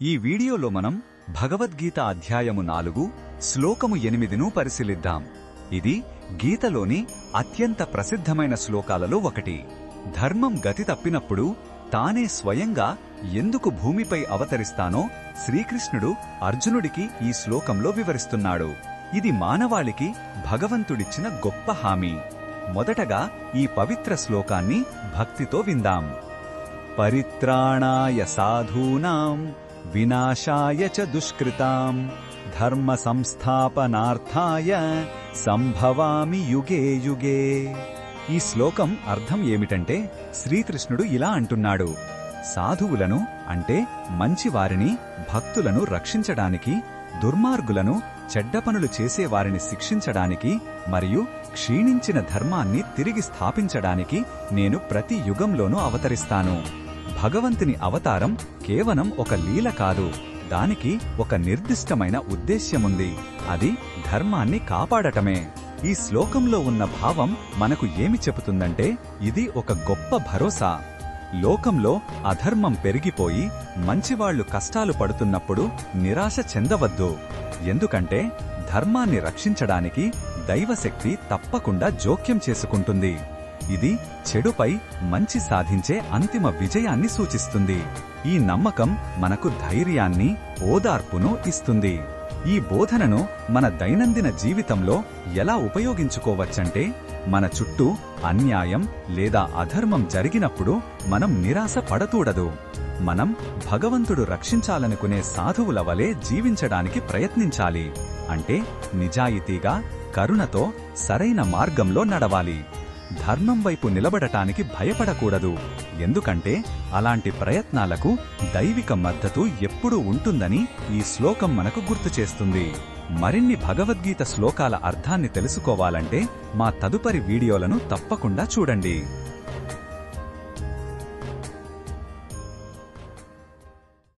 ఈ వీడియోలో మనం భగవద్గీత అధ్యాయము 4 శ్లోకము 8ను పరిశీలిద్దాం. ఇది గీతలోని అత్యంత ప్రసిద్ధమైన శ్లోకాలలో ఒకటి. ధర్మం గతి తప్పినప్పుడు తానే స్వయంగా ఎందుకు భూమిపై అవతరిస్తానో శ్రీకృష్ణుడు అర్జునుడికి ఈ శ్లోకంలో వివరిస్తున్నాడు. ఇది మానవాళికి భగవంతుడిచ్చిన గొప్ప హామీ. మొదటగా ఈ పవిత్ర శ్లోకాన్ని భక్తితో విందాం. పరిత్రాణాయ సాధూనాం వినాశాయ చ దుష్కృతాం ధర్మ సంస్థాపనార్థాయ సంభవామి యుగే యుగే. ఈ శ్లోకం అర్థం ఏమిటంటే, శ్రీకృష్ణుడు ఇలా అంటున్నాడు: సాధువులను అంటే మంచివారిని, భక్తులను రక్షించడానికి, దుర్మార్గులను చెడ్డ పనులు చేసేవారిని శిక్షించడానికి మరియు క్షీణించిన ధర్మాన్ని తిరిగి స్థాపించడానికి నేను ప్రతి యుగంలోనూ అవతరిస్తాను. భగవంతుని అవతారం కేవలం ఒక లీల కాదు, దానికి ఒక నిర్దిష్టమైన ఉద్దేశ్యముంది. అది ధర్మాన్ని కాపాడటమే. ఈ శ్లోకంలో ఉన్న భావం మనకు ఏమి చెబుతుందంటే, ఇది ఒక గొప్ప భరోసా. లోకంలో అధర్మం పెరిగిపోయి మంచివాళ్లు కష్టాలు పడుతున్నప్పుడు నిరాశ చెందవద్దు. ఎందుకంటే ధర్మాన్ని రక్షించడానికి దైవశక్తి తప్పకుండా జోక్యం చేసుకుంటుంది. ఇది చెడుపై మంచి సాధించే అంతిమ విజయాన్ని సూచిస్తుంది. ఈ నమ్మకం మనకు ధైర్యాన్ని, ఓదార్పును ఇస్తుంది. ఈ బోధనను మన దైనందిన జీవితంలో ఎలా ఉపయోగించుకోవచ్చంటే, మన చుట్టూ అన్యాయం లేదా అధర్మం జరిగినప్పుడు మనం నిరాశ పడకూడదు. మనం భగవంతుడు రక్షించాలనుకునే సాధువుల వలె జీవించడానికి ప్రయత్నించాలి. అంటే నిజాయితీగా, కరుణతో సరైన మార్గంలో నడవాలి. ధర్మం వైపు నిలబడటానికి భయపడకూడదు. ఎందుకంటే అలాంటి ప్రయత్నాలకు దైవిక మద్దతు ఎప్పుడూ ఉంటుందని ఈ శ్లోకం మనకు గుర్తు చేస్తుంది. మరిన్ని భగవద్గీత శ్లోకాల అర్థాన్ని తెలుసుకోవాలంటే మా తదుపరి వీడియోలను తప్పకుండా చూడండి.